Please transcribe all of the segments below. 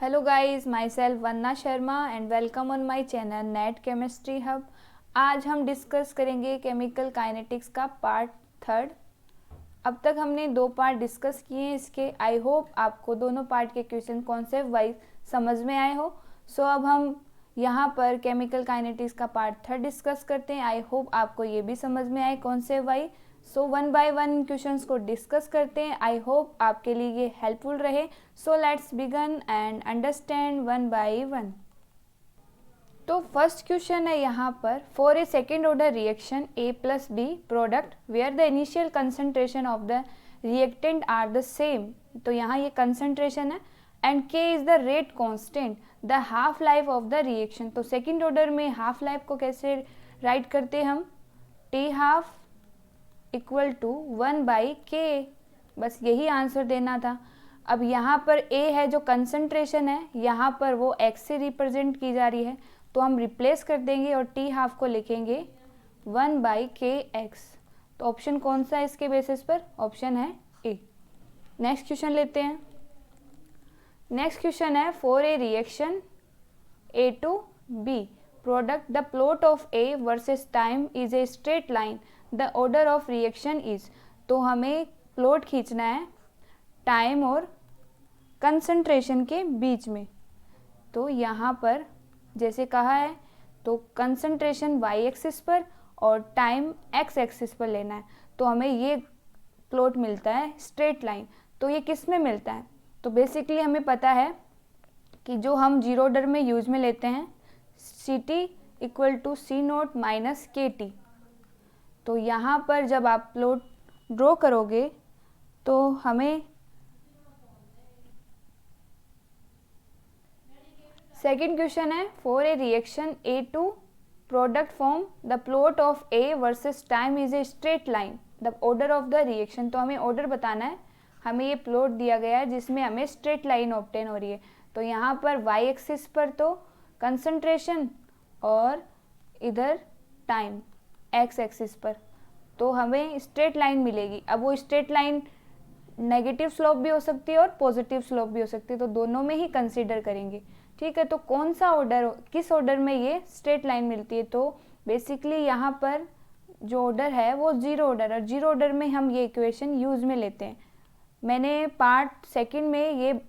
Hello guys, myself Vanna Sharma and welcome on my channel Net Chemistry Hub। आज हम discuss करेंगे chemical kinetics का part third. अब तक हमने 2 पार्ट डिस्कस किए हैं इसके। आई होप आपको दोनों पार्ट के क्वेश्चन कॉन्सेप्ट वाइज समझ में आए हो। सो अब हम यहाँ पर केमिकल काइनेटिक्स का पार्ट थर्ड डिस्कस करते हैं। आई होप आपको ये भी समझ में आए concept wise. So 1 by 1 questions को डिस्कस करते हैं। आई होप आपके लिए ये हेल्पफुल रहे। So let's begin and understand 1 by 1। तो फर्स्ट क्वेश्चन है यहाँ पर, for a second order reaction A plus B product where the initial concentration of the reactant are the same. तो यहाँ ये कंसंट्रेशन है and K is the rate constant, the half life of the reaction. तो second order में half life को कैसे write करते हम, T half equal to 1 by K। बस यही आंसर देना था। अब यहाँ पर A है जो कंसंट्रेशन है, यहाँ पर वो X से रिप्रेजेंट की जा रही है, तो हम रिप्लेस कर देंगे और T हाफ को लिखेंगे 1 बाई KX। तो ऑप्शन कौन सा है इसके बेसिस पर, ऑप्शन है A। नेक्स्ट क्वेश्चन लेते हैं। नेक्स्ट क्वेश्चन है, for a reaction A to B product the plot of A versus time is a straight line, the order of reaction is. तो हमें प्लॉट खींचना है टाइम और कंसंट्रेशन के बीच में। तो यहाँ पर जैसे कहा है तो कंसंट्रेशन वाई एक्सिस पर और टाइम एक्स एक्सिस पर लेना है। तो हमें ये प्लॉट मिलता है स्ट्रेट लाइन। तो ये किस में मिलता है, तो बेसिकली हमें पता है कि जो हम जीरो ऑर्डर में यूज में लेते हैं CT equal to C0 minus KT। तो यहाँ पर जब आप प्लॉट ड्रॉ करोगे तो हमें सेकेंड क्वेश्चन है, for a reaction A to product form the plot of A versus time is a straight line, the order of the reaction. तो हमें ऑर्डर बताना है। हमें ये प्लॉट दिया गया है जिसमें हमें स्ट्रेट लाइन ऑब्टेन हो रही है। तो यहाँ पर वाई एक्सिस पर तो कंसंट्रेशन और इधर टाइम एक्स एक्सिस पर, तो हमें स्ट्रेट लाइन मिलेगी। अब वो स्ट्रेट लाइन नेगेटिव स्लोप भी हो सकती है और पॉजिटिव स्लोप भी हो सकती है, तो दोनों में ही कंसीडर करेंगे। ठीक है, तो कौन सा ऑर्डर, किस ऑर्डर में ये स्ट्रेट लाइन मिलती है, तो बेसिकली यहाँ पर जो ऑर्डर है वो जीरो ऑर्डर है। जीरो ऑर्डर में हम ये इक्वेशन यूज में लेते हैं। मैंने पार्ट सेकंड में ये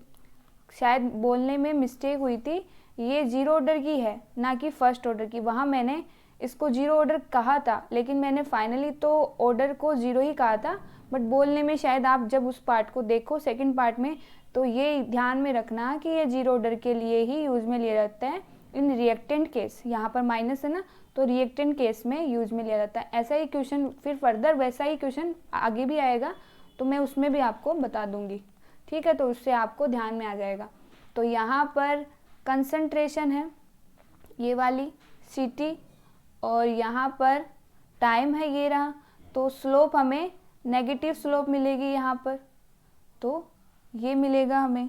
शायद बोलने में मिस्टेक हुई थी, ये जीरो ऑर्डर की है ना कि फर्स्ट ऑर्डर की। वहाँ मैंने इसको जीरो ऑर्डर कहा था, लेकिन मैंने फाइनली तो ऑर्डर को जीरो ही कहा था, बट बोलने में शायद आप जब उस पार्ट को देखो सेकंड पार्ट में, तो ये ध्यान में रखना कि ये जीरो ऑर्डर के लिए ही यूज में लिया जाता है इन रिएक्टेंट केस। यहाँ पर माइनस है ना, तो रिएक्टेंट केस में यूज में लिया जाता है। ऐसा ही क्वेश्चन फिर फर्दर वैसा ही क्वेश्चन आगे भी आएगा, तो मैं उसमें भी आपको बता दूंगी। ठीक है, तो उससे आपको ध्यान में आ जाएगा। तो यहाँ पर कंसंट्रेशन है ये वाली CT और यहाँ पर टाइम है ये रहा, तो स्लोप हमें नेगेटिव स्लोप मिलेगी यहाँ पर, तो ये मिलेगा हमें।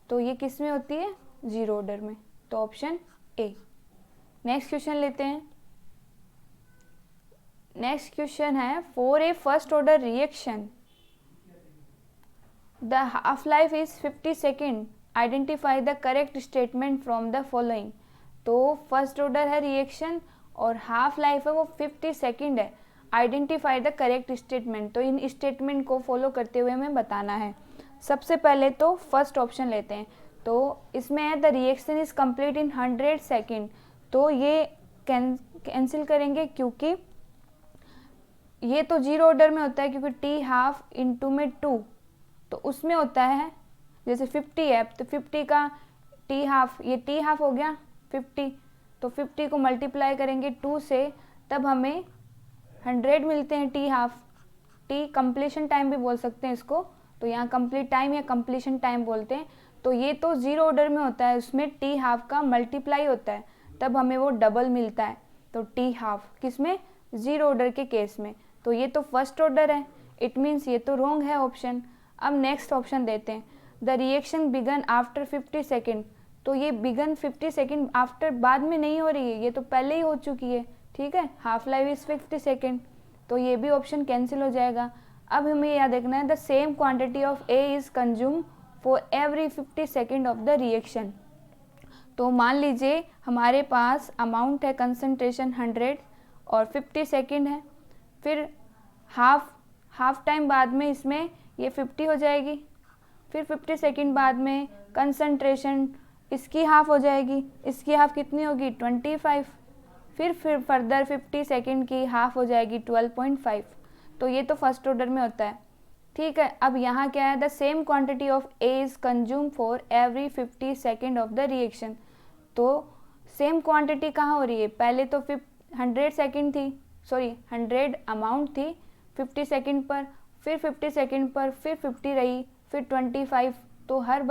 तो ये किस में होती है, जीरो ऑर्डर में, तो ऑप्शन A। नेक्स्ट क्वेश्चन लेते हैं। नेक्स्ट क्वेश्चन है, for A first order reaction the half life is 50 second, identify the correct statement from the following. तो फर्स्ट ऑर्डर है रिएक्शन और हाफ लाइफ है वो 50 सेकेंड है। आइडेंटिफाई द करेक्ट स्टेटमेंट, तो इन स्टेटमेंट को फॉलो करते हुए हमें बताना है। सबसे पहले तो फर्स्ट ऑप्शन लेते हैं। तो इसमें है the reaction is complete in 100 second. तो ये कैंसिल करेंगे क्योंकि ये तो जीरो ऑर्डर में होता है, क्योंकि T हाफ इंटू में 2, तो उसमें होता है जैसे 50 है तो 50 का T हाफ, ये T हाफ हो गया 50, तो 50 को मल्टीप्लाई करेंगे 2 से, तब हमें 100 मिलते हैं T half. T completion time भी बोल सकते हैं इसको, तो यहाँ कंप्लीट टाइम या कंप्लीशन टाइम बोलते हैं। तो ये तो जीरो ऑर्डर में होता है, उसमें T हाफ का मल्टीप्लाई होता है, तब हमें वो डबल मिलता है। तो T हाफ किसमें, जीरो ऑर्डर के केस में। तो ये तो फर्स्ट ऑर्डर है, इट मीन्स ये तो रॉन्ग है ऑप्शन। अब नेक्स्ट ऑप्शन देते हैं, the reaction begin after 50 second. तो ये बिगन 50 सेकेंड आफ्टर बाद में नहीं हो रही है, ये तो पहले ही हो चुकी है। ठीक है, हाफ लाइफ इज 50 सेकेंड, तो ये भी ऑप्शन कैंसिल हो जाएगा। अब हमें याद रखना है the same quantity of A is consume for every 50 second of the reaction. तो मान लीजिए हमारे पास अमाउंट है कंसंट्रेशन 100 और 50 सेकेंड है, फिर हाफ टाइम बाद में इसमें ये 50 हो जाएगी, फिर 50 सेकेंड बाद में कंसंट्रेशन इसकी हाफ हो जाएगी, इसकी हाफ कितनी होगी 25, फिर फर्दर 50 सेकेंड की हाफ हो जाएगी 12.5। तो ये तो फर्स्ट ऑर्डर में होता है, ठीक है। अब यहाँ क्या है, the same quantity of A is consume for every 50 second of the reaction. तो सेम क्वांटिटी कहाँ हो रही है, पहले तो 100 अमाउंट थी 50 सेकेंड पर, फिर 50 सेकेंड पर फिर 50 रही, फिर 25। तो हर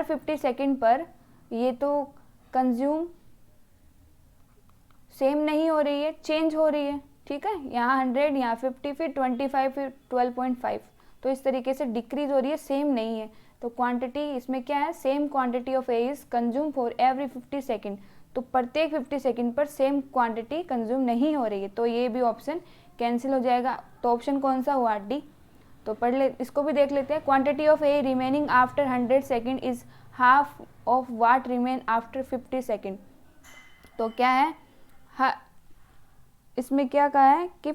50 सेकेंड पर ये तो कंज्यूम सेम नहीं हो रही है, चेंज हो रही है, ठीक है। यहाँ 100, यहाँ 50, फिर 25, फिर 12.5। तो इस तरीके से डिक्रीज हो रही है, सेम नहीं है। तो क्वांटिटी इसमें क्या है, same quantity of A is consume for every 50 second. तो प्रत्येक 50 सेकेंड पर सेम क्वांटिटी कंज्यूम नहीं हो रही है, तो ये भी ऑप्शन कैंसिल हो जाएगा। तो ऑप्शन कौन सा हुआ, डी। तो पढ़ ले, इसको भी देख लेते हैं। Quantity of A remaining after 100 second is half of what remain after 50 second. तो क्या है, इसमें क्या कहा है कि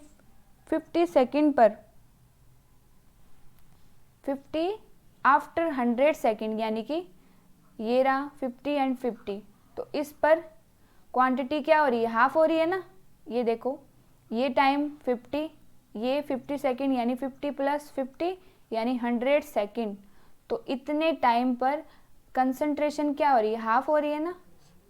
50 सेकेंड पर 50 आफ्टर 100 सेकेंड, यानी कि ये रहा 50 एंड 50। तो इस पर क्वांटिटी क्या हो रही है, हाफ हो रही है ना। ये देखो, ये टाइम 50, ये 50 सेकेंड यानी 50 प्लस 50 यानी 100 सेकेंड। तो इतने टाइम पर कंसंट्रेशन क्या हो रही है, हाफ हो रही है ना।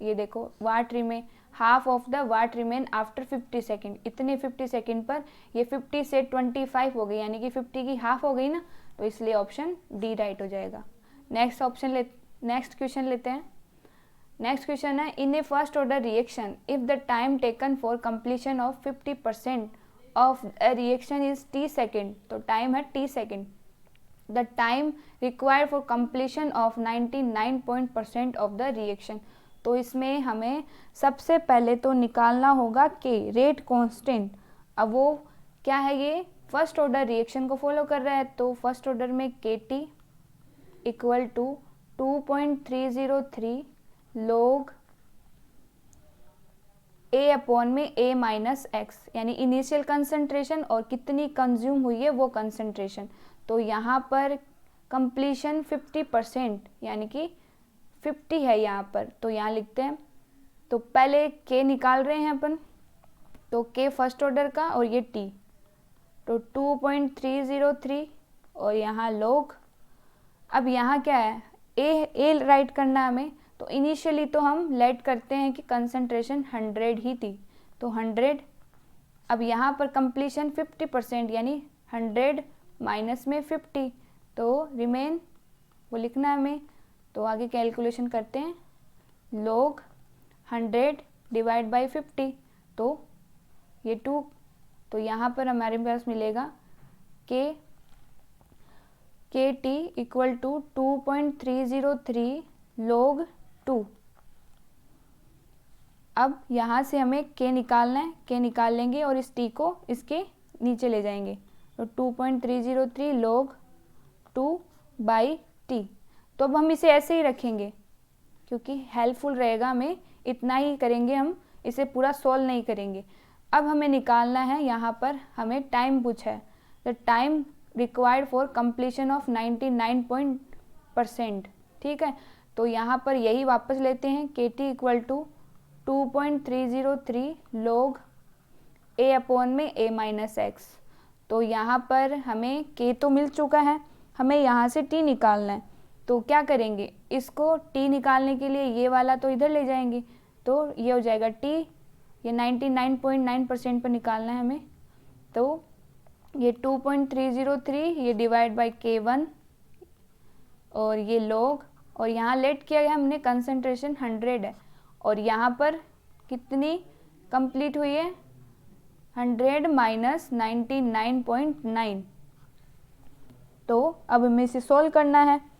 ये देखो, what remain, half of the what remain after 50 second. इतने 50 सेकेंड पर ये 50 से 25 हो गई, यानी कि 50 की हाफ हो गई ना। तो इसलिए ऑप्शन डी राइट हो जाएगा। नेक्स्ट क्वेश्चन लेते हैं। नेक्स्ट क्वेश्चन है, in a first order reaction if the time taken for completion of 50% of a reaction is T second. तो टाइम है T second. The time required for completion of 99% of the reaction. तो इसमें हमें सबसे पहले तो निकालना होगा के, रेट कांस्टेंट। अब वो क्या है, ये फर्स्ट ऑर्डर रिएक्शन को फॉलो कर रहा है। तो फर्स्ट ऑर्डर में K T equal to 2.303 log a upon में ए माइनस एक्स, यानी इनिशियल कंसंट्रेशन और कितनी कंज्यूम हुई है वो कंसंट्रेशन। तो यहाँ पर कंप्लीशन 50%, यानी कि 50 है यहाँ पर, तो यहाँ लिखते हैं। तो पहले के निकाल रहे हैं अपन, तो के फर्स्ट ऑर्डर का और ये टी, तो 2.303 और यहाँ log। अब यहाँ क्या है, ए राइट करना है हमें। तो इनिशियली तो हम लेट करते हैं कि कंसंट्रेशन 100 ही थी, तो 100। अब यहाँ पर कंप्लीशन 50%, यानी 100 माइनस में 50, तो रिमेन वो लिखना है हमें। तो आगे कैलकुलेशन करते हैं, log 100 डिवाइड बाई 50, तो ये 2। तो यहाँ पर हमारे पास मिलेगा के टी इक्वल टू 2.303 log 2। अब यहाँ से हमें के निकालना है, के निकाल लेंगे और इस टी को इसके नीचे ले जाएंगे। तो 2.303 log 2 बाई टी। तो अब हम इसे ऐसे ही रखेंगे क्योंकि हेल्पफुल रहेगा, हमें इतना ही करेंगे, हम इसे पूरा सॉल्व नहीं करेंगे। अब हमें निकालना है, यहाँ पर हमें टाइम पूछा है, the time required for completion of 99%, ठीक है। तो यहाँ पर यही वापस लेते हैं, K T equal to 2.303 log a upon में ए माइनस एक्स। तो यहाँ पर हमें के तो मिल चुका है, हमें यहाँ से टी निकालना है। तो क्या करेंगे, इसको टी निकालने के लिए ये वाला तो इधर ले जाएंगे, तो ये हो जाएगा टी, ये 99.9% पर निकालना है हमें। तो ये 2.303 ये डिवाइड बाई K1 और ये log, और यहाँ लेट किया गया हमने, कंसंट्रेशन 100 है और यहाँ पर कितनी कंप्लीट हुई है, 100 माइनस 99.9। तो अब हमें इसे सोल्व करना है।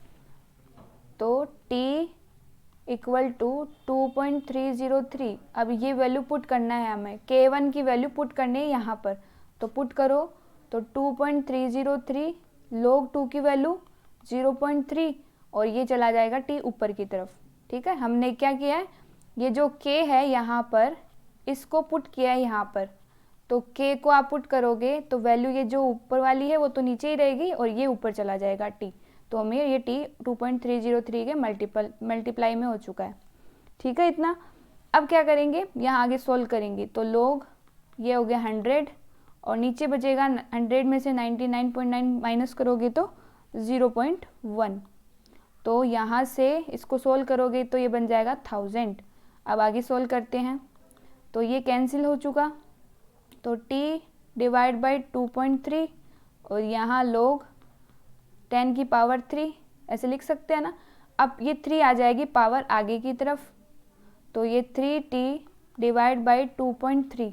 तो t इक्वल टू 2.303, अब ये वैल्यू पुट करना है हमें, K1 की वैल्यू पुट करनी है यहाँ पर। तो पुट करो, तो 2.303 log 2 की वैल्यू 0.3 और ये चला जाएगा t ऊपर की तरफ। ठीक है, हमने क्या किया है, ये जो k है यहाँ पर इसको पुट किया है यहाँ पर, तो k को आप पुट करोगे तो वैल्यू ये जो ऊपर वाली है वो तो नीचे ही रहेगी और ये ऊपर चला जाएगा t, तो हमें ये t 2.303 के मल्टीप्लाई में हो चुका है। ठीक है इतना। अब क्या करेंगे, यहाँ आगे सोल्व करेंगे तो लोग ये हो गया 100 और नीचे बचेगा 100 में से 99.9 माइनस करोगे तो 0.1, तो यहाँ से इसको सोल्व करोगे तो ये बन जाएगा 1000। अब आगे सोल्व करते हैं तो ये कैंसिल हो चुका, तो t डिवाइड बाई 2.3 और यहाँ लोग 10 की पावर 3 ऐसे लिख सकते हैं ना। अब ये 3 आ जाएगी पावर आगे की तरफ, तो ये 3t डिवाइड बाई 2.3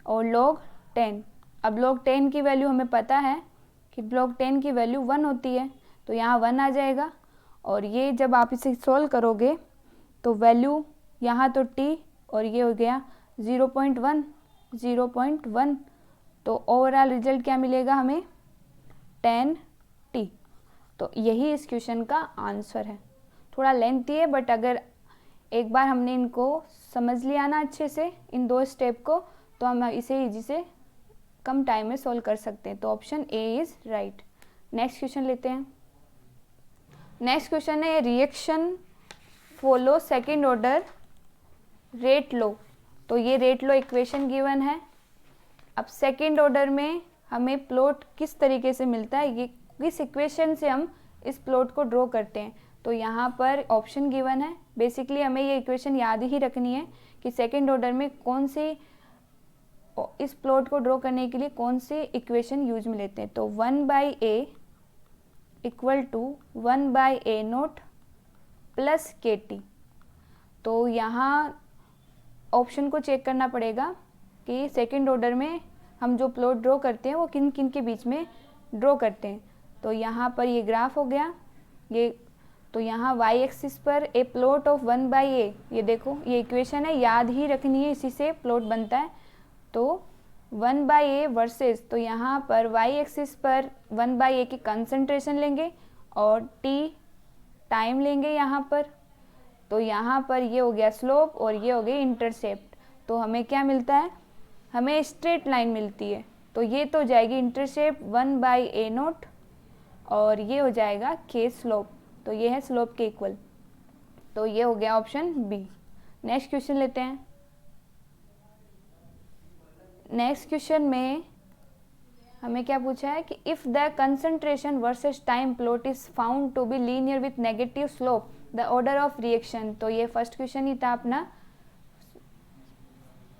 और log 10। अब log 10 की वैल्यू हमें पता है कि log 10 की वैल्यू 1 होती है, तो यहाँ 1 आ जाएगा। और ये जब आप इसे सोल्व करोगे तो वैल्यू यहाँ तो t और ये हो गया 0.1, तो ओवरऑल रिजल्ट क्या मिलेगा हमें 10t। तो यही इस क्वेश्चन का आंसर है। थोड़ा लेंथी है बट अगर एक बार हमने इनको समझ लिया ना अच्छे से इन दो स्टेप को, तो हम इसे इजी से कम टाइम में सॉल्व कर सकते हैं। तो option A is right. Next question लेते हैं। नेक्स्ट क्वेश्चन है reaction follow second order rate law. तो ये रेट लो इक्वेशन गिवन है। अब सेकेंड ऑर्डर में हमें प्लॉट किस तरीके से मिलता है, ये किस इक्वेशन से हम इस प्लॉट को ड्रॉ करते हैं, तो यहाँ पर ऑप्शन गिवन है। बेसिकली हमें ये इक्वेशन याद ही रखनी है कि सेकेंड ऑर्डर में कौन सी, इस प्लॉट को ड्रॉ करने के लिए कौन से इक्वेशन यूज में लेते हैं। तो 1/a equal to 1/a0 plus kt। तो यहाँ ऑप्शन को चेक करना पड़ेगा कि सेकेंड ऑर्डर में हम जो प्लॉट ड्रॉ करते हैं वो किन किन के बीच में ड्रॉ करते हैं। तो यहाँ पर ये ग्राफ हो गया ये, तो यहाँ y एक्सिस पर ए प्लॉट ऑफ 1/a, ये देखो ये इक्वेशन है, याद ही रखनी है, इसी से प्लॉट बनता है। तो 1/a वर्सेस, तो यहाँ पर y एक्सिस पर 1/a की कंसंट्रेशन लेंगे और t टाइम लेंगे यहाँ पर। तो यहाँ पर ये हो गया स्लोप और ये हो गई इंटरसेप्ट। तो हमें क्या मिलता है, हमें स्ट्रेट लाइन मिलती है। तो ये तो जाएगी इंटरसेप्ट 1/a0 और ये हो जाएगा k स्लोप, तो ये है स्लोप के इक्वल। तो ये हो गया ऑप्शन बी। नेक्स्ट क्वेश्चन लेते हैं। नेक्स्ट क्वेश्चन में हमें क्या पूछा है कि if the concentration versus time plot is found to be linear with negative slope the order of reaction. तो ये फर्स्ट क्वेश्चन ही था अपना,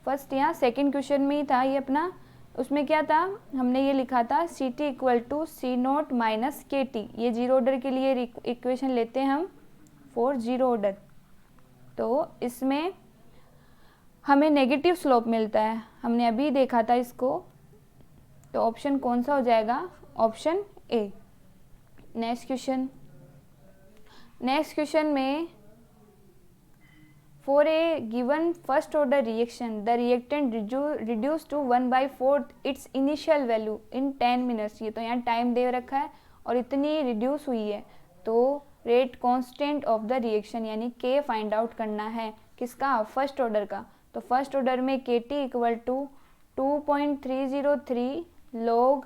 फर्स्ट यहाँ सेकेंड क्वेश्चन में ही था ये अपना। उसमें क्या था, हमने ये लिखा था ct equal to C0 minus kt। ये जीरो ऑर्डर के लिए इक्वेशन लेते हैं हम फॉर जीरो ऑर्डर। तो इसमें हमें नेगेटिव स्लोप मिलता है, हमने अभी देखा था इसको। तो ऑप्शन कौन सा हो जाएगा, option A. Next question. Next question में for a given first order reaction the reactant reduce to 1/4 its initial value in 10 minutes. ये तो यहाँ टाइम दे रखा है और इतनी रिड्यूस हुई है, तो rate constant of the reaction यानी k फाइंड आउट करना है। किसका, फर्स्ट ऑर्डर का। तो फर्स्ट ऑर्डर में kt equal to 2.303 log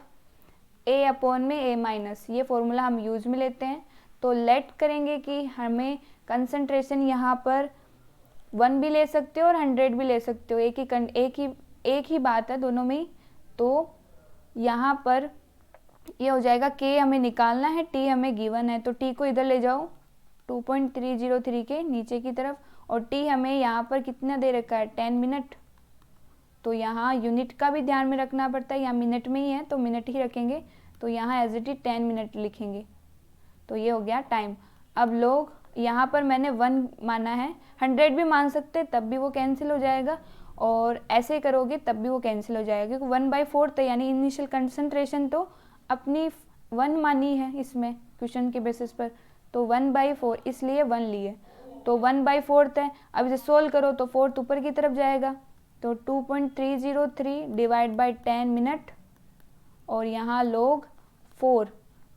a upon में a माइनस, ये फॉर्मूला हम यूज में लेते हैं। तो लेट करेंगे कि हमें कंसंट्रेशन यहाँ पर 1 भी ले सकते हो और 100 भी ले सकते हो, एक ही बात है दोनों में ही। तो यहाँ पर ये हो जाएगा k हमें निकालना है, t हमें गिवन है, तो t को इधर ले जाओ 2.303 के नीचे की तरफ, और t हमें यहाँ पर कितना दे रखा है 10 मिनट। तो यहाँ यूनिट का भी ध्यान में रखना पड़ता है, यहाँ मिनट में ही है तो मिनट ही रखेंगे। तो यहाँ एज इट इज 10 मिनट लिखेंगे। तो ये हो गया टाइम। अब लोग यहाँ पर मैंने 1 माना है, 100 भी मान सकते तब भी वो कैंसिल हो जाएगा, और ऐसे करोगे तब भी वो कैंसिल हो जाएगा, क्योंकि 1/4 यानी इनिशियल कंसंट्रेशन तो अपनी 1 मानी है इसमें क्वेश्चन के बेसिस पर, तो 1/4 इसलिए 1 लिए। तो 1/4 है, अब इसे सोल्व करो तो 4 ऊपर की तरफ जाएगा, तो 2.303 डिवाइड बाई 10 मिनट और यहाँ लोग 4,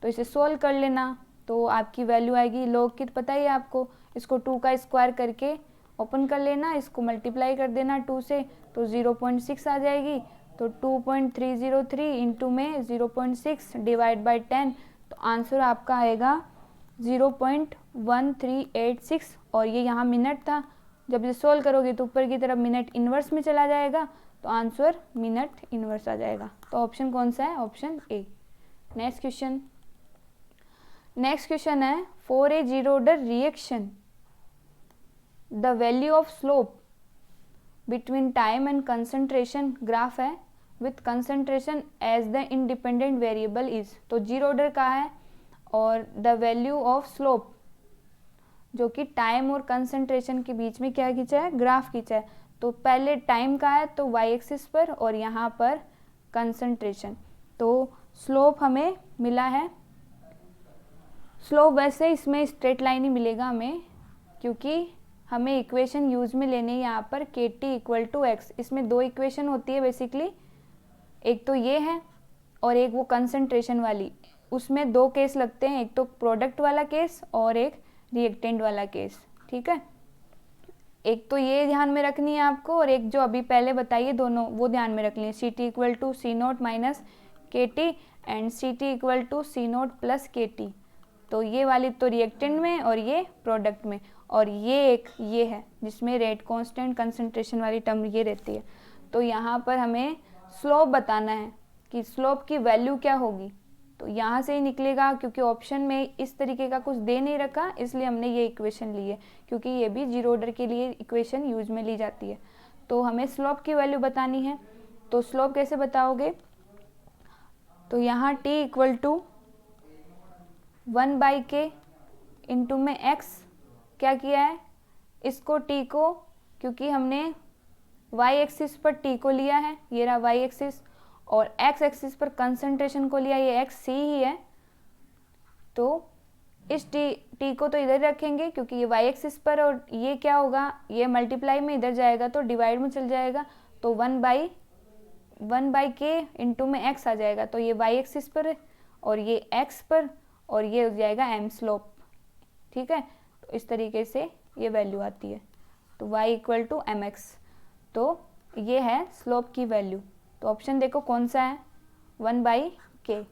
तो इसे सोल्व कर लेना। तो आपकी वैल्यू आएगी log की, पता ही है आपको, इसको 2 का स्क्वायर करके ओपन कर लेना, इसको मल्टीप्लाई कर देना 2 से, तो 0.6 आ जाएगी। तो 2.303 इंटू में 0.6 डिवाइड बाई 10, तो आंसर आपका आएगा 0.1386। और ये यहाँ मिनट था, जब ये सोल्व करोगे तो ऊपर की तरफ मिनट इन्वर्स में चला जाएगा, तो आंसर मिनट इन्वर्स आ जाएगा। तो ऑप्शन कौन सा है? Option A. नेक्स्ट क्वेश्चन है, for a zero order reaction the value of slope between time and concentration, graph है, with concentration as the independent variable is. तो जीरो ऑर्डर का है और द वैल्यू ऑफ स्लोप जो कि time और concentration के बीच में क्या खींचा है? ग्राफ खींचा है। तो पहले टाइम का है तो वाई एक्सिस पर और यहाँ पर कंसंट्रेशन। तो स्लोप हमें मिला है, स्लोप वैसे इसमें स्ट्रेट लाइन ही मिलेगा हमें, क्योंकि हमें इक्वेशन यूज में लेने यहाँ पर के टी इक्वल टू एक्स। इसमें दो इक्वेशन होती है बेसिकली, एक तो ये है और एक वो कंसंट्रेशन वाली। उसमें दो केस लगते हैं, एक तो प्रोडक्ट वाला केस और एक रिएक्टेंट वाला केस। ठीक है, एक तो ये ध्यान में रखनी है आपको और एक जो अभी पहले बताइए दोनों वो ध्यान में रखनी है। C T equal to C naught minus K T and C T equal to C naught plus K T. तो ये वाली तो रिएक्टेंट में और ये प्रोडक्ट में, और ये एक ये है जिसमें रेट कांस्टेंट कंसंट्रेशन वाली टर्म ये रहती है। तो यहाँ पर हमें स्लोप बताना है कि स्लोप की वैल्यू क्या होगी, तो यहाँ से ही निकलेगा, क्योंकि ऑप्शन में इस तरीके का कुछ दे नहीं रखा इसलिए हमने ये इक्वेशन ली है, क्योंकि ये भी जीरो ऑर्डर के लिए इक्वेशन यूज में ली जाती है। तो हमें स्लोप की वैल्यू बतानी है, तो स्लोप कैसे बताओगे? तो यहाँ t equal to 1/k into में x क्या किया है, इसको t को, क्योंकि हमने y एक्सिस पर t को लिया है, ये रहा y एक्सिस, और x एक्सिस पर कंसंट्रेशन को लिया, ये x c ही है। तो इस t को तो इधर रखेंगे क्योंकि ये y एक्सिस पर, और ये क्या होगा, ये मल्टीप्लाई में इधर जाएगा तो डिवाइड में चल जाएगा, तो 1/k इंटू में x आ जाएगा। तो ये y एक्सिस पर और ये x पर, और ये हो जाएगा m स्लोप। ठीक है, तो इस तरीके से ये वैल्यू आती है। तो y equal to M X, तो ये है स्लोप की वैल्यू। तो ऑप्शन देखो कौन सा है, 1/k।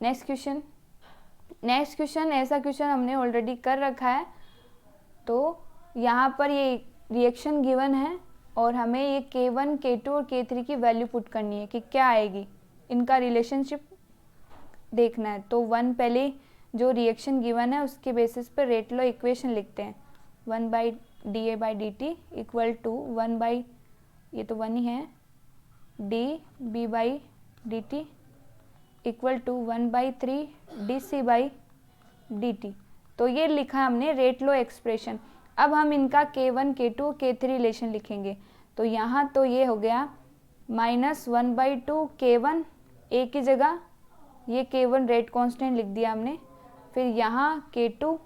नेक्स्ट क्वेश्चन ऐसा क्वेश्चन हमने ऑलरेडी कर रखा है। तो यहाँ पर ये रिएक्शन गिवन है और हमें ये K1, K2 और K3 की वैल्यू पुट करनी है कि क्या आएगी, इनका रिलेशनशिप देखना है। तो पहले जो रिएक्शन गिवन है उसके बेसिस पर रेट लॉ इक्वेशन लिखते हैं। 1/dA/dt इक्वल टू 1/, ये तो 1 ही है, dB/dt इक्वल टू 1/3 dC/dt। तो ये लिखा हमने रेट लॉ एक्सप्रेशन। अब हम इनका K1, K2, K3 रिलेशन लिखेंगे। तो यहाँ तो ये हो गया -1/2 K1, A की जगह ये K1 रेट कांस्टेंट लिख दिया हमने, फिर यहाँ K2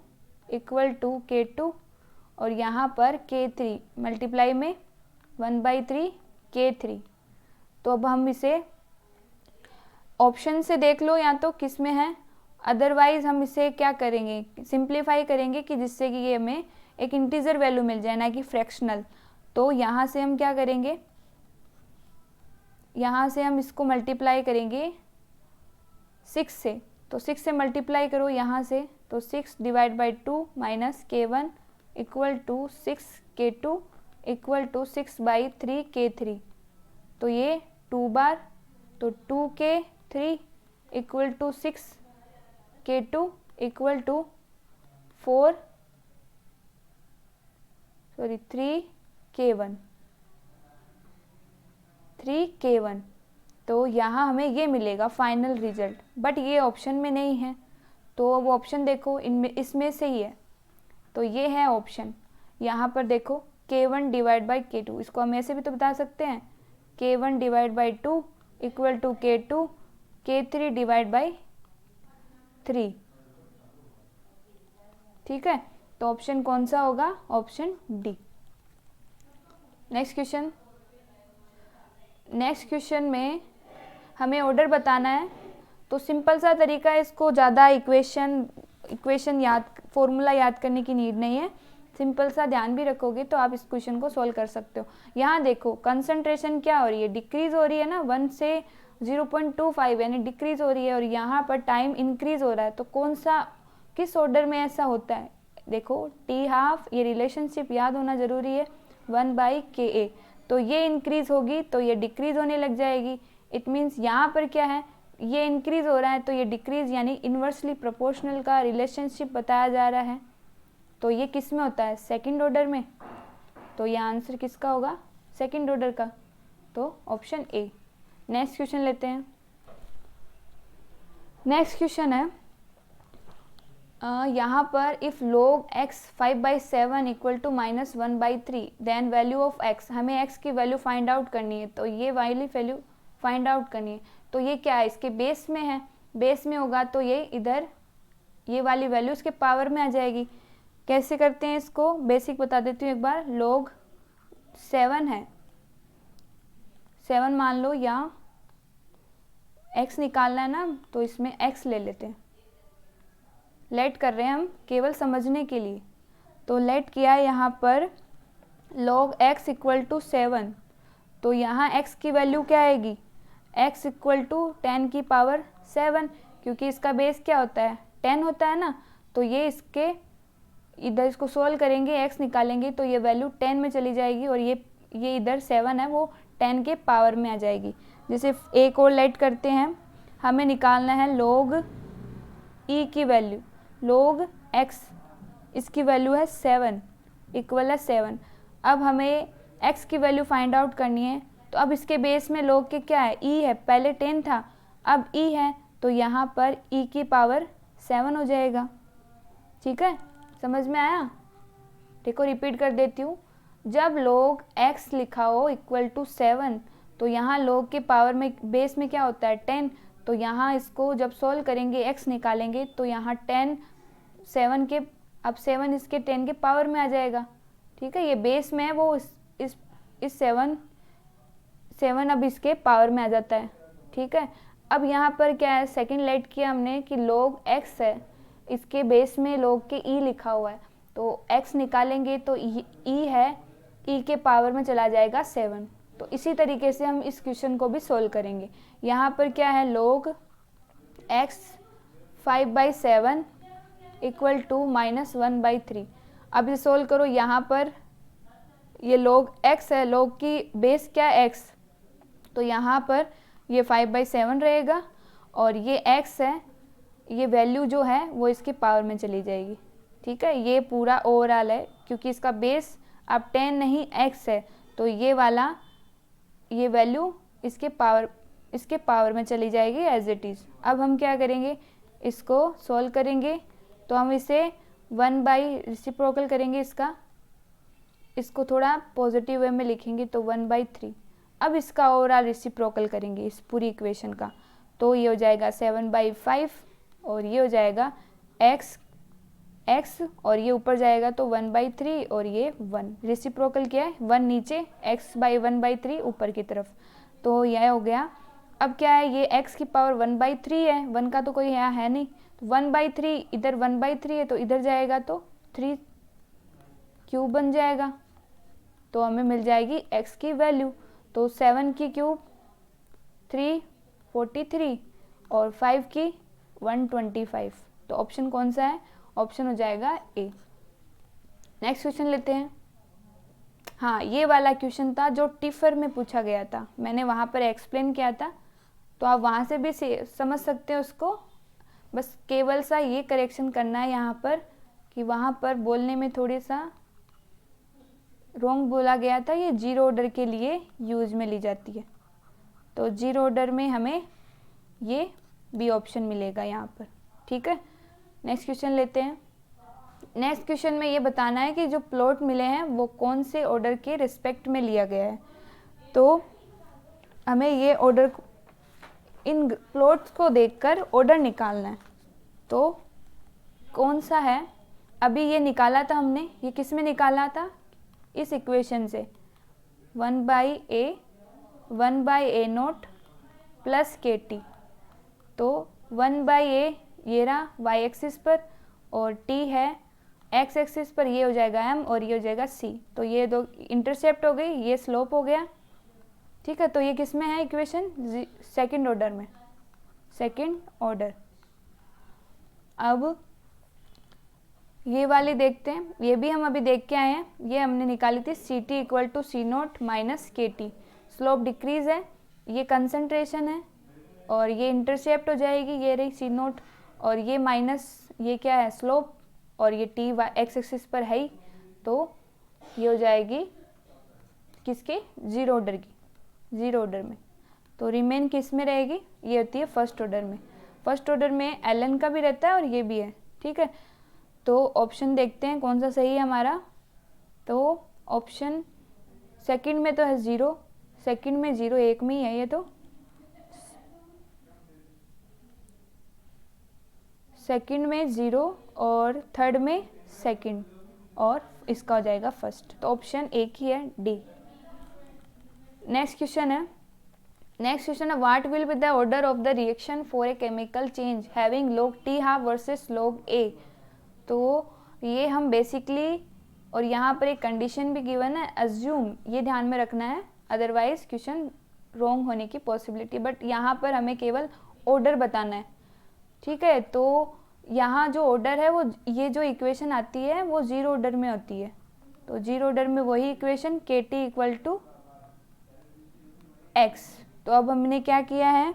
इक्वल टू K2 और यहाँ पर K3 मल्टीप्लाई में 1/3 K3। तो अब हम इसे ऑप्शन से देख लो या तो किस में है, अदरवाइज हम इसे क्या करेंगे, सिंप्लीफाई करेंगे कि जिससे कि ये हमें एक इंटीजर वैल्यू मिल जाए ना कि फ्रैक्शनल। तो यहाँ से हम क्या करेंगे, यहाँ से हम इसको मल्टीप्लाई करेंगे 6 से। तो 6 से मल्टीप्लाई करो यहाँ से, तो 6 divide by 2 minus K1 equal to 6 K2 equal to 6/3 K3। तो ये 2 बार, तो 2K3 equal to 6 K2 equal to 3K1। तो यहाँ हमें ये मिलेगा फाइनल रिजल्ट, बट ये ऑप्शन में नहीं है। तो वो ऑप्शन देखो इनमें, इसमें से ही है। तो ये है ऑप्शन, यहाँ पर देखो K1 डिवाइड बाई K2, इसको हम ऐसे भी तो बता सकते हैं, K1 divide by 2 equal to K2, K3 divide by 3। ठीक है, तो ऑप्शन कौन सा होगा, ऑप्शन डी। नेक्स्ट क्वेश्चन में हमें ऑर्डर बताना है। तो सिंपल सा तरीका है, इसको ज़्यादा इक्वेशन फॉर्मूला याद करने की नीड नहीं है। सिंपल सा ध्यान भी रखोगे तो आप इस क्वेश्चन को सोल्व कर सकते हो। यहाँ देखो कंसंट्रेशन क्या हो रही है, डिक्रीज हो रही है ना, 1 से 0.25 यानी डिक्रीज हो रही है, और यहाँ पर टाइम इंक्रीज हो रहा है। तो कौन सा, किस ऑर्डर में ऐसा होता है, देखो T½ ये रिलेशनशिप याद होना ज़रूरी है, 1/Ka। तो ये इंक्रीज होगी तो ये डिक्रीज होने लग जाएगी। इट मीन्स यहाँ पर क्या है, ये इंक्रीज हो रहा है तो ये डिक्रीज, यानी इन्वर्सली प्रोपोर्शनल का रिलेशनशिप बताया जा रहा है। तो ये किस में होता है, सेकंड ऑर्डर में। तो ये आंसर किसका होगा, सेकंड ऑर्डर का, तो ऑप्शन ए। नेक्स्ट क्वेश्चन लेते हैं। नेक्स्ट क्वेश्चन है यहाँ पर if log x 5/7 equal to -1/3 then value of x, हमें x की वैल्यू फाइंड आउट करनी है। तो ये वाली वैल्यू फाइंड आउट करनी है। तो ये क्या है, इसके बेस में है, बेस में होगा तो ये इधर ये वाली वैल्यू इसके पावर में आ जाएगी। कैसे करते हैं इसको, बेसिक बता देती हूँ एक बार। log 7 है, 7 मान लो, या x निकालना है ना, तो इसमें x ले लेते हैं। लेट कर रहे हैं हम केवल समझने के लिए। तो लेट किया है यहाँ पर log x इक्वल टू 7। तो यहाँ x की वैल्यू क्या आएगी, x इक्वल टू 10 की पावर 7, क्योंकि इसका बेस क्या होता है, 10 होता है ना। तो ये इसके इधर इसको सोल्व करेंगे, x निकालेंगे तो ये वैल्यू 10 में चली जाएगी, और ये इधर 7 है वो 10 के पावर में आ जाएगी। जैसे एक और लेट करते हैं, हमें निकालना है log e की वैल्यू, log x इसकी वैल्यू है 7 इक्वल है 7। अब हमें x की वैल्यू फाइंड आउट करनी है। तो अब इसके बेस में log के क्या है, e है, पहले 10 था अब e है, तो यहाँ पर e की पावर 7 हो जाएगा। ठीक है, समझ में आया। देखो रिपीट कर देती हूँ, जब log x लिखा हो इक्वल टू 7, तो यहाँ log के पावर में बेस में क्या होता है 10। तो यहाँ इसको जब सोल्व करेंगे x निकालेंगे तो यहाँ 10 7 के, अब 7 इसके 10 के पावर में आ जाएगा। ठीक है, ये बेस में है वो इस 7 अब इसके पावर में आ जाता है। ठीक है, अब यहाँ पर क्या है, सेकंड लेट किया हमने कि log x है, इसके बेस में log के e लिखा हुआ है, तो x निकालेंगे तो e है, e के पावर में चला जाएगा 7। तो इसी तरीके से हम इस क्वेश्चन को भी सोल्व करेंगे। यहाँ पर क्या है, log x 5/7 इक्वल टू -1/3। अब ये सोल्व करो, यहाँ पर ये log x है, log की बेस क्या है x, तो यहाँ पर ये 5/7 रहेगा, और ये x है, ये वैल्यू जो है वो इसके पावर में चली जाएगी। ठीक है, ये पूरा ओवरऑल है, क्योंकि इसका बेस अब 10 नहीं x है, तो ये वाला ये वैल्यू इसके पावर में चली जाएगी एज इट इज़। अब हम क्या करेंगे, इसको सॉल्व करेंगे, तो हम इसे 1/ रेसिप्रोकल करेंगे, इसको थोड़ा पॉजिटिव वे में लिखेंगे, तो 1/3। अब इसका ओवरऑल रेसिप्रोकल करेंगे इस पूरी इक्वेशन का, तो ये हो जाएगा 7/5, और ये हो जाएगा x और ये ऊपर जाएगा तो 1/3, और ये 1। रेसिप्रोकल क्या है, 1 नीचे, x/1/3 ऊपर की तरफ, तो यह हो गया। अब क्या है, ये x की पावर 1/3 है, 1 का तो कोई है नहीं, तो 1/3 इधर 1/3 है, तो इधर जाएगा तो 3 क्यूब बन जाएगा, तो हमें मिल जाएगी x की वैल्यू। तो 7 की क्यूब 343 और 5 की 125। तो ऑप्शन कौन सा है, ऑप्शन हो जाएगा ए। नेक्स्ट क्वेश्चन लेते हैं। हाँ, ये वाला क्वेश्चन था जो टिफर में पूछा गया था, मैंने वहाँ पर एक्सप्लेन किया था, तो आप वहाँ से भी समझ सकते हैं उसको। बस केवल सा ये करेक्शन करना है यहाँ पर कि वहाँ पर बोलने में थोड़ी सा रॉन्ग बोला गया था, ये जीरो ऑर्डर के लिए यूज में ली जाती है, तो जीरो ऑर्डर में हमें ये बी ऑप्शन मिलेगा यहाँ पर। ठीक है, नेक्स्ट क्वेश्चन लेते हैं। नेक्स्ट क्वेश्चन में ये बताना है कि जो प्लॉट मिले हैं वो कौन से ऑर्डर के रिस्पेक्ट में लिया गया है। तो हमें ये ऑर्डर, इन प्लॉट्स को देखकर ऑर्डर निकालना है। तो कौन सा है, अभी ये निकाला था हमने, ये किस में निकाला था, इस इक्वेशन से 1/a 1/a0 प्लस kt। तो 1/a ये रहा y एक्सिस पर, और t है x एक्सिस पर, ये हो जाएगा m और ये हो जाएगा c। तो ये दो इंटरसेप्ट हो गई, ये स्लोप हो गया। ठीक है, तो ये किस में है इक्वेशन? सेकंड ऑर्डर में, सेकंड ऑर्डर। अब ये वाली देखते हैं, ये भी हम अभी देख के आए हैं, ये हमने निकाली थी C T equal to C naught minus K T. Slope decrease है, ये कंसंट्रेशन है, और ये इंटरसेप्ट हो जाएगी, ये रही सी नोट, और ये माइनस, ये क्या है? स्लोप, और ये टी एक्स एक्सिस पर है ही, तो ये हो जाएगी किसके? जीरो ऑर्डर की, जीरो ऑर्डर में। तो रिमेन किस में रहेगी? ये होती है फर्स्ट ऑर्डर में। फर्स्ट ऑर्डर में एल एन का भी रहता है और ये भी है। ठीक है, तो ऑप्शन देखते हैं कौन सा सही है हमारा। तो ऑप्शन सेकंड में तो है ज़ीरो, सेकंड में ज़ीरो, एक में ही है ये, तो सेकंड में ज़ीरो और थर्ड में सेकंड, और इसका हो जाएगा फर्स्ट। तो ऑप्शन एक ही है, डी। नेक्स्ट क्वेश्चन है what will be the order of the reaction for a chemical change having log t half versus log a। तो ये हम बेसिकली, और यहाँ पर एक कंडीशन भी गिवन है, अज्यूम, ये ध्यान में रखना है, अदरवाइज क्वेश्चन रॉन्ग होने की पॉसिबिलिटी। बट यहाँ पर हमें केवल ऑर्डर बताना है। ठीक है, तो यहाँ जो ऑर्डर है वो, ये जो इक्वेशन आती है वो जीरो ऑर्डर में होती है। तो जीरो ऑर्डर में वही इक्वेशन के टी इक्वल टू एक्स। तो अब हमने क्या किया है,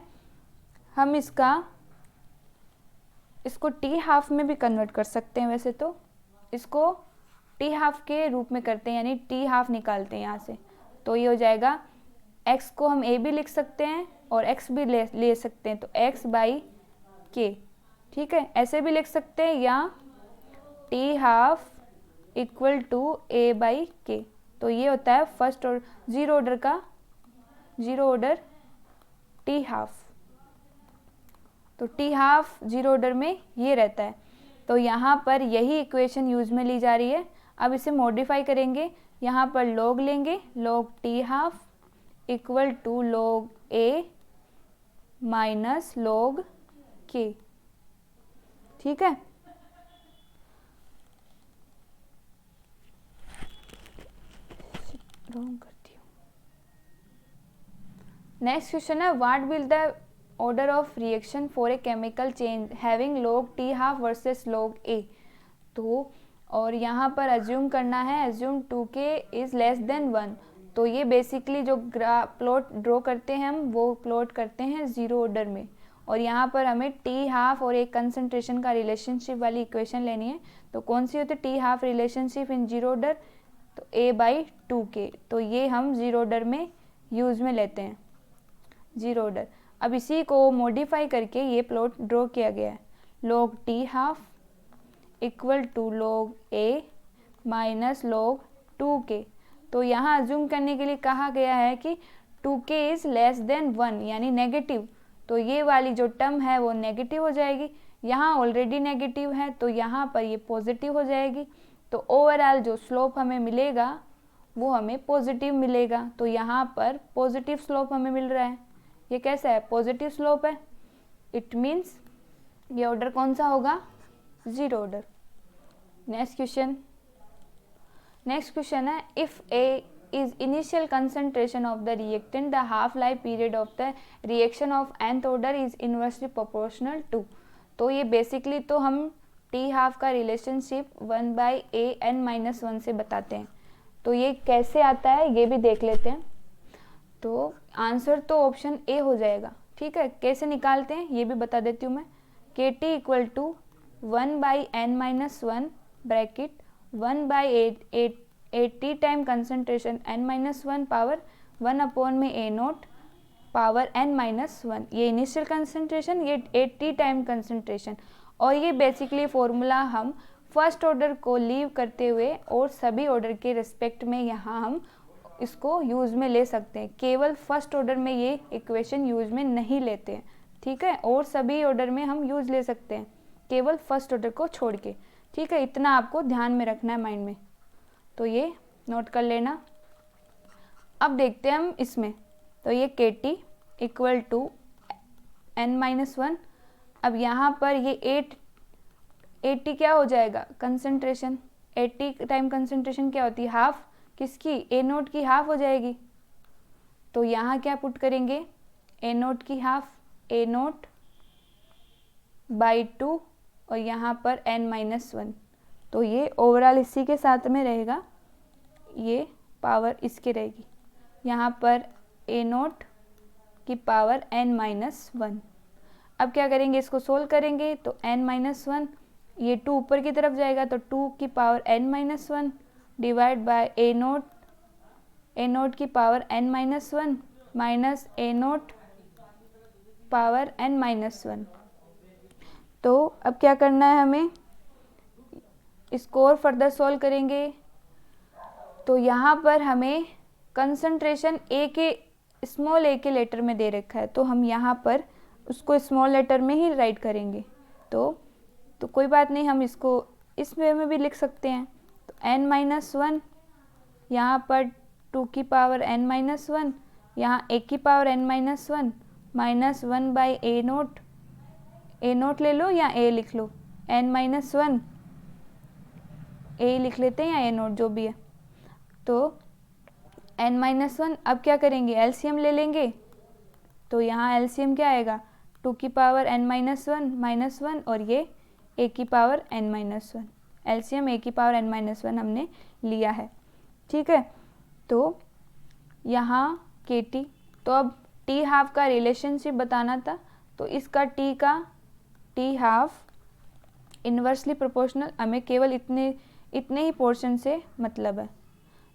हम इसको टी हाफ में भी कन्वर्ट कर सकते हैं। वैसे तो इसको टी हाफ के रूप में करते हैं, यानी टी हाफ निकालते हैं यहाँ से। तो ये हो जाएगा, x को हम a भी लिख सकते हैं और x भी ले सकते हैं, तो x बाई के। ठीक है, ऐसे भी लिख सकते हैं, या T half equal to a by K. तो ये होता है फर्स्ट और जीरो ऑर्डर का, जीरो ऑर्डर टी हाफ। तो टी हाफ जीरो ऑर्डर में ये रहता है। तो यहाँ पर यही इक्वेशन यूज में ली जा रही है। अब इसे मॉडिफाई करेंगे, यहाँ पर log लेंगे, log T half equal to log a minus log k। ठीक है, रॉन्ग करती हूँ। नेक्स्ट क्वेश्चन है what will the order of reaction for a chemical change having log t half versus log a। तो और यहाँ पर अज्यूम करना है, assume 2k is less than 1। तो ये बेसिकली जो प्लॉट ड्रॉ करते हैं हम, वो प्लॉट करते हैं जीरो ऑर्डर में। और यहाँ पर हमें टी हाफ और एक कंसंट्रेशन का रिलेशनशिप वाली इक्वेशन लेनी है। तो कौन सी होती है T half relationship in zero order? तो a/2k। तो ये हम जीरो ऑर्डर में यूज़ में लेते हैं, जीरो ऑर्डर। अब इसी को मॉडिफाई करके ये प्लॉट ड्रॉ किया गया है, log T half equal to log a minus log 2k। तो यहाँ अज्यूम करने के लिए कहा गया है कि 2k इज़ लेस देन 1, यानी नेगेटिव। तो ये वाली जो टर्म है वो नेगेटिव हो जाएगी, यहाँ ऑलरेडी नेगेटिव है तो यहाँ पर ये पॉजिटिव हो जाएगी। तो ओवरऑल जो स्लोप हमें मिलेगा वो हमें पॉजिटिव मिलेगा। तो यहाँ पर पॉजिटिव स्लोप हमें मिल रहा है। ये कैसा है? पॉजिटिव स्लोप है। इट मीन्स ये ऑर्डर कौन सा होगा? Zero order. नेक्स्ट क्वेश्चन है if A is initial concentration of the reactant, the half life period of the reaction of nth order is inversely proportional to। तो ये basically तो हम टी हाफ का रिलेशनशिप 1/a(n-1) से बताते हैं। तो ये कैसे आता है ये भी देख लेते हैं। तो आंसर तो ऑप्शन ए हो जाएगा। ठीक है, कैसे निकालते हैं ये भी बता देती हूँ मैं। K T equal to 1/n-1 bracket 1/80 time concentration n-1 power 1 upon में a नोट पावर n-1। ये इनिशियल कंसंट्रेशन, ये 80 टाइम कंसंट्रेशन। और ये बेसिकली फॉर्मूला हम फर्स्ट ऑर्डर को लीव करते हुए और सभी ऑर्डर के रिस्पेक्ट में यहाँ हम इसको यूज़ में ले सकते हैं। केवल फर्स्ट ऑर्डर में ये इक्वेशन यूज़ में नहीं लेते हैं। ठीक है, और सभी ऑर्डर में हम यूज़ ले सकते हैं, केवल फर्स्ट ऑर्डर को छोड़ के। ठीक है, इतना आपको ध्यान में रखना है माइंड में, तो ये नोट कर लेना। अब देखते हैं हम इसमें। तो ये के टी इक्वल टू n-1। अब यहाँ पर ये 80 क्या हो जाएगा, कंसंट्रेशन। 80 टाइम कंसंट्रेशन क्या होती है, हाफ किसकी, ए नोट की हाफ हो जाएगी। तो यहाँ क्या पुट करेंगे, ए नोट की हाफ, ए नोट बाई 2 और यहाँ पर n-1। तो ये ओवरऑल इसी के साथ में रहेगा, ये पावर इसके रहेगी, यहाँ पर ए नोट की पावर n-1। अब क्या करेंगे, इसको सोल्व करेंगे तो n-1, ये 2 ऊपर की तरफ जाएगा तो 2 की power n-1 divide by A note की पावर n-1 माइनस ए नोट पावर n-1। तो अब क्या करना है हमें, इसको और फर्दर सोल्व करेंगे। तो यहाँ पर हमें कंसंट्रेशन ए के स्मॉल ए के लेटर में दे रखा है, तो हम यहाँ पर उसको स्मॉल लेटर में ही राइट करेंगे। तो कोई बात नहीं, हम इसको इस वे में भी लिख सकते हैं। तो n-1 यहाँ पर 2 की पावर n-1, यहाँ a की power n-1 minus 1 by A note ले लो या a लिख लो, n-1 a लिख लेते हैं या ए नोट जो भी है। तो n-1, अब क्या करेंगे, एलसीएम ले लेंगे। तो यहाँ एलसीएम क्या आएगा, 2 की पावर n-1 माइनस 1 और ये a की पावर n-1। एलसीएम a की पावर n-1 हमने लिया है, ठीक है। तो यहाँ KT, तो अब टी हाफ का रिलेशनशिप बताना था, तो इसका टी हाफ इन्वर्सली प्रोपोर्शनल, हमें केवल इतने ही पोर्शन से मतलब है।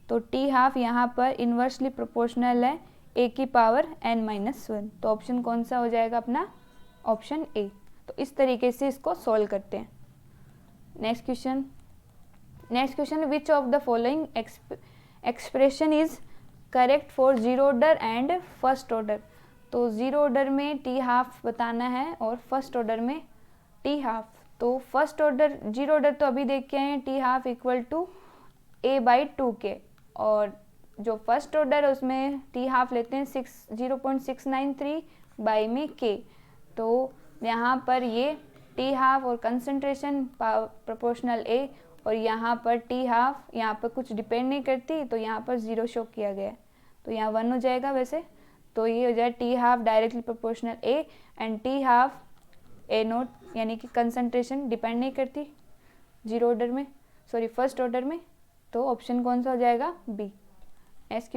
तो टी हाफ यहाँ पर इन्वर्सली प्रोपोर्शनल है a की पावर n-1। तो ऑप्शन कौन सा हो जाएगा अपना, ऑप्शन ए। तो इस तरीके से इसको सोल्व करते हैं। Next question, which of the following expression is correct for zero order and first order. तो जीरो ऑर्डर में टी हाफ बताना है और फर्स्ट ऑर्डर में टी हाफ। तो फर्स्ट ऑर्डर, जीरो ऑर्डर तो अभी देख के आए हैं, T half equal to a/2 के, और जो फर्स्ट ऑर्डर है उसमें टी हाफ लेते हैं 0.693 बाई में k। तो यहाँ पर ये टी हाफ और कंसंट्रेशन प्रोपोर्शनल a, और यहाँ पर टी हाफ, यहाँ पर कुछ डिपेंड नहीं करती, तो यहाँ पर 0 शो किया गया है, तो यहाँ 1 हो जाएगा वैसे। तो ये हो जाए T half directly proportional a and T half A note, यानी कि कंसंट्रेशन डिपेंड नहीं करती जीरो ऑर्डर में, सॉरी फर्स्ट ऑर्डर में। तो ऑप्शन कौन सा हो जाएगा, बी। नेक्स्ट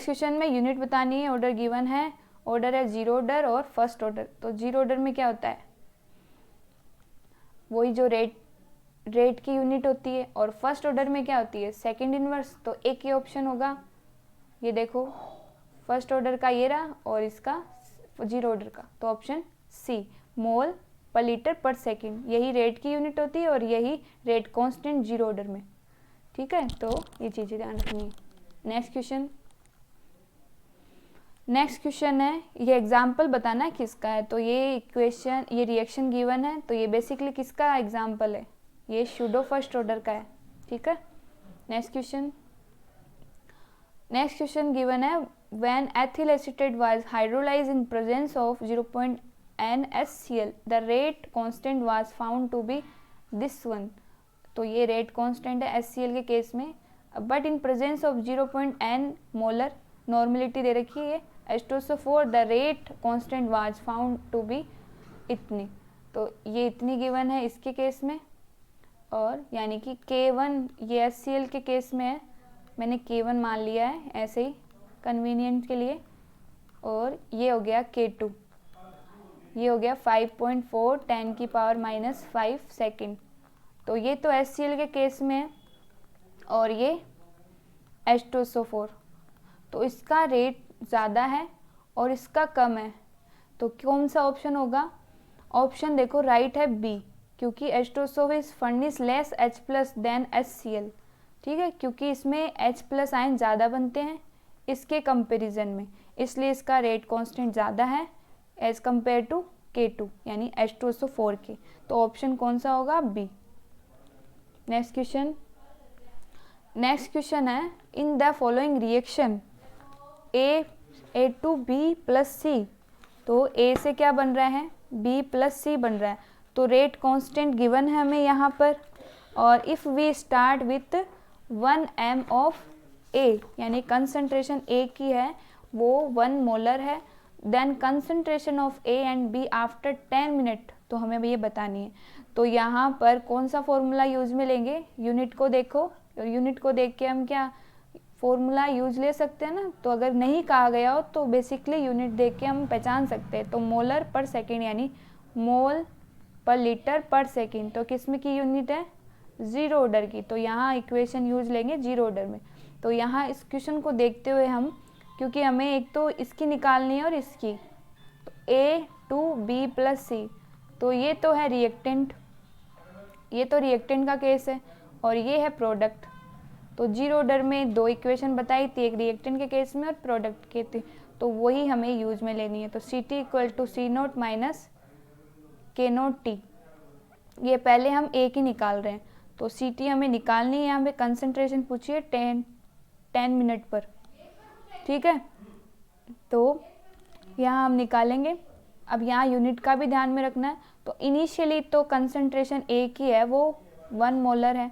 क्वेश्चन में यूनिट बतानी है, ऑर्डर गिवन है, ऑर्डर है जीरो ऑर्डर और फर्स्ट ऑर्डर। तो जीरो ऑर्डर में क्या होता है, वही जो रेट की यूनिट होती है, और फर्स्ट ऑर्डर में क्या होती है, सेकंड इनवर्स। तो एक ही ऑप्शन होगा, ये देखो फर्स्ट ऑर्डर का ये रहा और इसका जीरो ऑर्डर का, तो ऑप्शन सी, मोल पर लीटर पर सेकंड, यही रेट की यूनिट होती है और यही रेट कांस्टेंट जीरो ऑर्डर में, ठीक है। तो ये चीज़ें ध्यान रखनी है। नेक्स्ट क्वेश्चन है, ये एग्जाम्पल बताना है किसका है। तो ये इक्वेशन, ये रिएक्शन गिवन है, तो ये बेसिकली किसका एग्जाम्पल है, ये सूडो फर्स्ट ऑर्डर का है, ठीक है। नेक्स्ट क्वेश्चन गिवन है, when ethyl acetate was hydrolyzed in presence of 0.n HCl, the rate constant was found to be this one। तो ये रेट कांस्टेंट है HCl के केस में, but in presence of 0.n molar normality दे रखी है H2SO4, the rate constant was found to be इतनी। तो ये इतनी गिवन है इसके केस में, और यानी कि K1 ये HCl के केस में है, मैंने K1 मान लिया है ऐसे ही कन्वीनियंट के लिए, और ये हो गया K2, ये हो गया 5.4 10 की पावर -5 सेकेंड। तो ये तो HCl के केस में है और ये H2SO4, तो इसका रेट ज़्यादा है और इसका कम है, तो कौन सा ऑप्शन होगा। ऑप्शन देखो राइट है बी, क्योंकि H2SO4 is furnish less H+ than HCl, ठीक है, क्योंकि इसमें H+ आयन ज़्यादा बनते हैं इसके कंपैरिजन में, इसलिए इसका रेट कांस्टेंट ज़्यादा है एज कंपेयर टू K2 यानी H2SO4 के। तो ऑप्शन कौन सा होगा, बी। नेक्स्ट क्वेश्चन है, in the following reaction A to B + C। तो A से क्या बन रहा है, बी प्लस सी बन रहा है। तो रेट कांस्टेंट गिवन है हमें यहाँ पर, और if we start with 1 m of A, यानी कंसंट्रेशन ए की है वो 1 मोलर है, then concentration of A and B after 10 minute, तो हमें ये बतानी है। तो यहाँ पर कौन सा फॉर्मूला यूज में लेंगे, यूनिट को देखो, और यूनिट को देख के हम क्या फॉर्मूला यूज ले सकते हैं ना। तो अगर नहीं कहा गया हो तो बेसिकली यूनिट देख के हम पहचान सकते हैं। तो मोलर पर सेकेंड यानी मोल पर लीटर पर सेकेंड, तो किस में की यूनिट है, जीरो ऑर्डर की। तो यहाँ इक्वेशन यूज लेंगे जीरो ऑर्डर में। तो यहाँ इस क्वेश्चन को देखते हुए हम, क्योंकि हमें एक तो इसकी निकालनी है और इसकी, तो ए टू बी प्लस सी, तो ये तो है रिएक्टेंट, ये तो रिएक्टेंट का केस है, और ये है प्रोडक्ट। तो जीरो ऑर्डर में दो इक्वेशन बताई थी, एक रिएक्टेंट के केस में और प्रोडक्ट के थे, तो वही हमें यूज में लेनी है। तो C T equal to C naught minus K naught T, ये पहले हम ए की निकाल रहे हैं। तो सी टी हमें निकालनी है, यहाँ पे कंसंट्रेशन पूछिए 10 मिनट पर, ठीक है। तो यहाँ हम निकालेंगे। अब यहाँ यूनिट का भी ध्यान में रखना है। तो इनिशियली तो कंसंट्रेशन ए की है वो 1 मोलर है,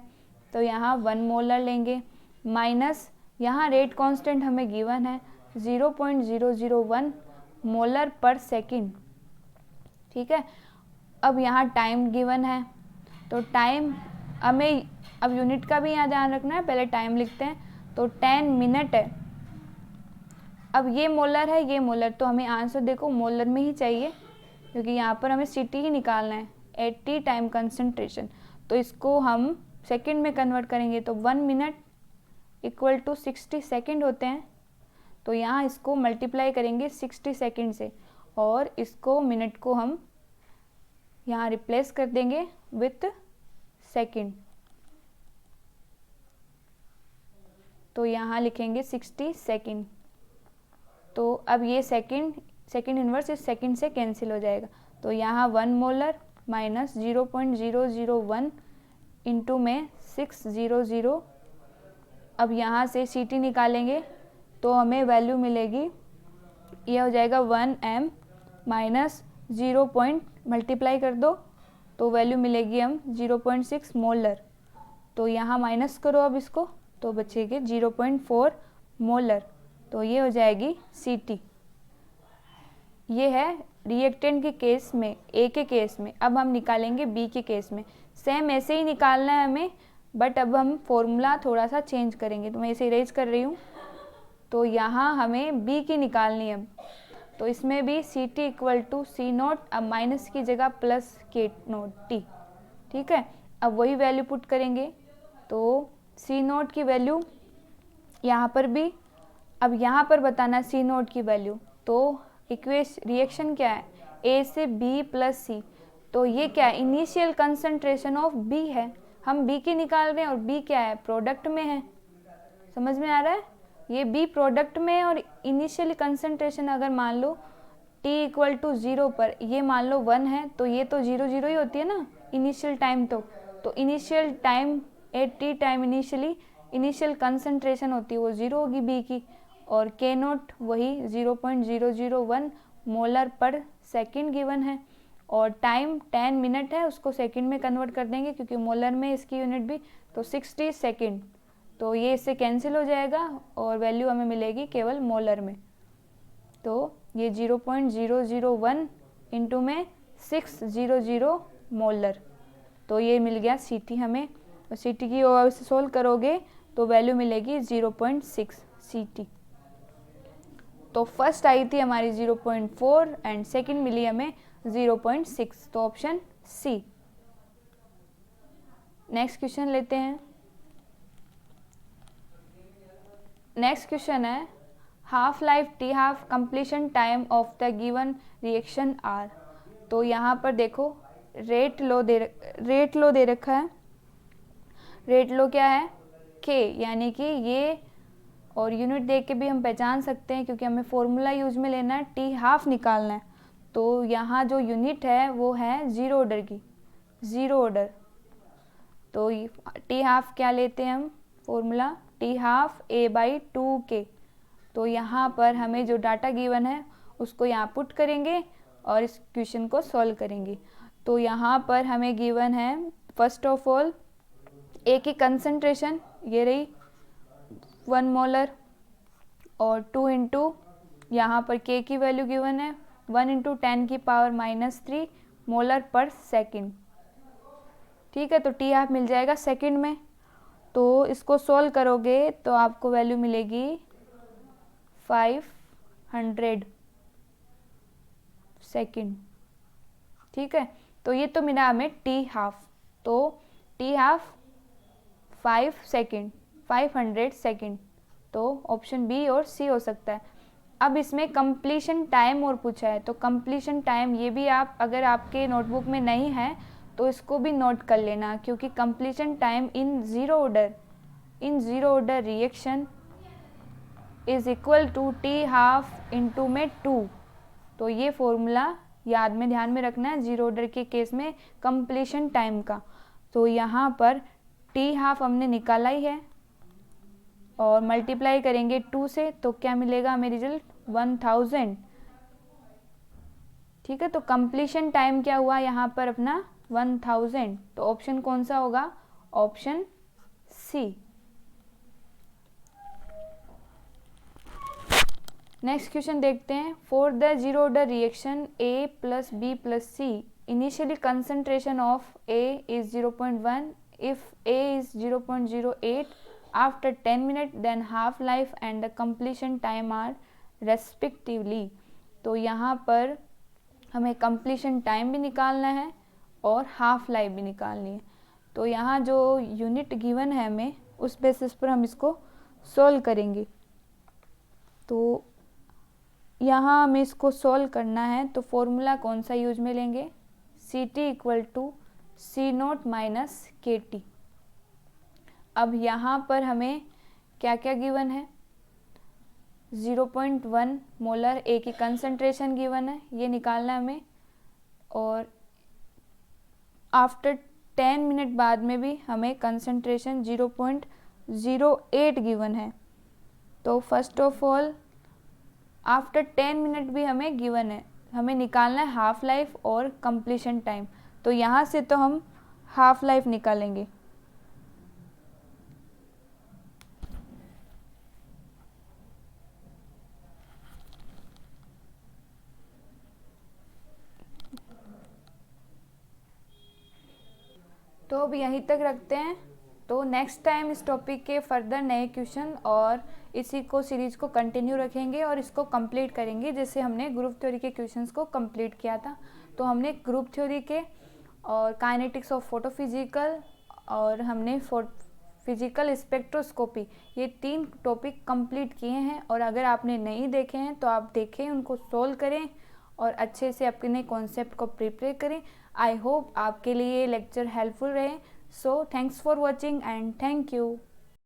तो यहाँ 1 मोलर लेंगे, माइनस यहाँ रेट कांस्टेंट हमें गिवन है 0.001 मोलर पर सेकंड, ठीक है। अब यहाँ टाइम गिवन है, तो टाइम हमें अब यूनिट का भी यहाँ ध्यान रखना है, पहले टाइम लिखते हैं। तो 10 मिनट है। अब ये मोलर है, ये मोलर, तो हमें आंसर देखो मोलर में ही चाहिए, क्योंकि यहाँ पर हमें सिटी ही निकालना है, 80 टाइम कंसंट्रेशन। तो इसको हम सेकंड में कन्वर्ट करेंगे, तो 1 मिनट इक्वल टू 60 सेकंड होते हैं। तो यहाँ इसको मल्टीप्लाई करेंगे 60 सेकंड से, और इसको मिनट को हम यहाँ रिप्लेस कर देंगे विथ सेकंड। तो यहाँ लिखेंगे 60 सेकंड। तो अब ये सेकंड इनवर्स इस सेकंड से कैंसिल हो जाएगा। तो यहाँ 1 मोलर माइनस 0.001 इंटू में 600। अब यहाँ से सी टी निकालेंगे तो हमें वैल्यू मिलेगी, ये हो जाएगा 1 m माइनस 0 पॉइंट मल्टीप्लाई कर दो तो वैल्यू मिलेगी हम 0.6 मोलर। तो यहाँ माइनस करो अब इसको, तो बचेगी 0.4 मोलर। तो ये हो जाएगी सी टी। ये है रिएक्टेंट के केस में, ए के केस में। अब हम निकालेंगे बी के केस में। सेम ऐसे ही निकालना है हमें, बट अब हम फॉर्मूला थोड़ा सा चेंज करेंगे। तो मैं इसे इरेज कर रही हूँ। तो यहाँ हमें बी की निकालनी है। तो इसमें भी C T equal to C naught, अब माइनस की जगह प्लस के नोट टी, ठीक है। अब वही वैल्यू पुट करेंगे। तो सी नोट की वैल्यू यहाँ पर भी, अब यहाँ पर बताना सी नोट की वैल्यू। तो रिएक्शन क्या है, ए से बी प्लस सी। तो ये क्या है, इनिशियल कंसंट्रेशन ऑफ बी है, हम बी की निकाल रहे हैं, और बी क्या है, प्रोडक्ट में है। समझ में आ रहा है, ये बी प्रोडक्ट में है, और इनिशियल कंसंट्रेशन अगर मान लो t इक्वल टू 0 पर, ये मान लो 1 है, तो ये तो 0 ही होती है ना इनिशियल टाइम। तो initial time at T time initial concentration होती है वो 0 होगी बी की, और के नोट वही 0.001 मोलर पर सेकंड गिवन है, और टाइम 10 मिनट है, उसको सेकंड में कन्वर्ट कर देंगे क्योंकि मोलर में इसकी यूनिट भी। तो 60 सेकंड, तो ये इससे कैंसिल हो जाएगा और वैल्यू हमें मिलेगी केवल मोलर में। तो ये 0.001 इंटू में 600 मोलर, तो ये मिल गया सी टी हमें। और सी टी की ओर से सोल्व करोगे तो वैल्यू मिलेगी 0.6 सी टी। तो फर्स्ट आई थी हमारी 0.4 एंड सेकंड मिली हमें 0.6, तो ऑप्शन सी। नेक्स्ट क्वेश्चन लेते हैं। नेक्स्ट क्वेश्चन है half life T half completion time of the given reaction are. तो यहाँ पर देखो रेट लो दे रखा है। रेट लो क्या है, के, यानी कि ये, और यूनिट देख के भी हम पहचान सकते हैं क्योंकि हमें फॉर्मूला यूज में लेना है, टी हाफ निकालना है। तो यहाँ जो यूनिट है वो है जीरो ऑर्डर की, जीरो ऑर्डर। तो टी हाफ क्या लेते हैं हम, formula T half A by 2 के। तो यहाँ पर हमें जो डाटा गिवन है उसको यहाँ पुट करेंगे और इस क्वेश्चन को सॉल्व करेंगे। तो यहाँ पर हमें गिवन है फर्स्ट ऑफ ऑल ए की कंसंट्रेशन ये रही 1 मोलर और 2 इंटू यहाँ पर के की वैल्यू गिवन है 1 इंटू 10⁻³ मोलर पर सेकेंड। ठीक है, तो टी हाफ मिल जाएगा सेकंड में। तो इसको सॉल्व करोगे तो आपको वैल्यू मिलेगी 500 सेकंड। ठीक है, तो ये तो मिला हमें टी हाफ। तो टी हाफ 5 सेकंड 500 सेकंड, तो ऑप्शन बी और सी हो सकता है। अब इसमें कंप्लीशन टाइम और पूछा है, तो कंप्लीशन टाइम ये भी आप अगर आपके नोटबुक में नहीं है तो इसको भी नोट कर लेना, क्योंकि completion time in zero order reaction is equal to T half into में 2। तो ये फॉर्मूला याद में ध्यान में रखना है ज़ीरो ऑर्डर के केस में कंप्लीशन टाइम का। तो यहाँ पर टी हाफ हमने निकाला ही है और मल्टीप्लाई करेंगे 2 से, तो क्या मिलेगा हमें रिजल्ट 1000। ठीक है, तो कंप्लीशन टाइम क्या हुआ यहाँ पर अपना 1000। तो ऑप्शन कौन सा होगा? Option C. नेक्स्ट क्वेश्चन देखते हैं। For the zero order reaction A + B + C initially concentration of A is 0.1 if A is 0.08 after 10 minutes then half life and the completion time are respectively। तो यहाँ पर हमें completion time भी निकालना है और हाफ लाइफ भी निकालनी है। तो यहाँ जो यूनिट गिवन है हमें उस बेसिस पर हम इसको सॉल्व करेंगे। तो यहाँ हमें इसको सॉल्व करना है, तो फॉर्मूला कौन सा यूज में लेंगे? Ct = C0 - Kt। अब यहाँ पर हमें क्या क्या गिवन है? 0.1 मोलर ए की कंसंट्रेशन गिवन है, ये निकालना है हमें। और आफ्टर 10 मिनट बाद में भी हमें कंसंट्रेशन 0.08 गिवन है। तो first of all after 10 minute भी हमें गिवन है, हमें निकालना है हाफ लाइफ और कंप्लीशन टाइम। तो यहाँ से तो हम हाफ लाइफ निकालेंगे। तो अब यहीं तक रखते हैं। तो नेक्स्ट टाइम इस टॉपिक के फर्दर नए क्वेश्चन और इसी को सीरीज को कंटिन्यू रखेंगे और इसको कंप्लीट करेंगे, जैसे हमने ग्रुप थ्योरी के क्वेश्चंस को कंप्लीट किया था। तो हमने ग्रुप थ्योरी के और काइनेटिक्स ऑफ फोटोफिजिकल और हमने फिजिकल स्पेक्ट्रोस्कोपी, ये 3 टॉपिक कंप्लीट किए हैं। और अगर आपने नहीं देखे हैं तो आप देखें, उनको सोल्व करें और अच्छे से अपने कॉन्सेप्ट को प्रिपेयर करें। आई होप आपके लिए ये लेक्चर हेल्पफुल रहे। So thanks for watching and thank you.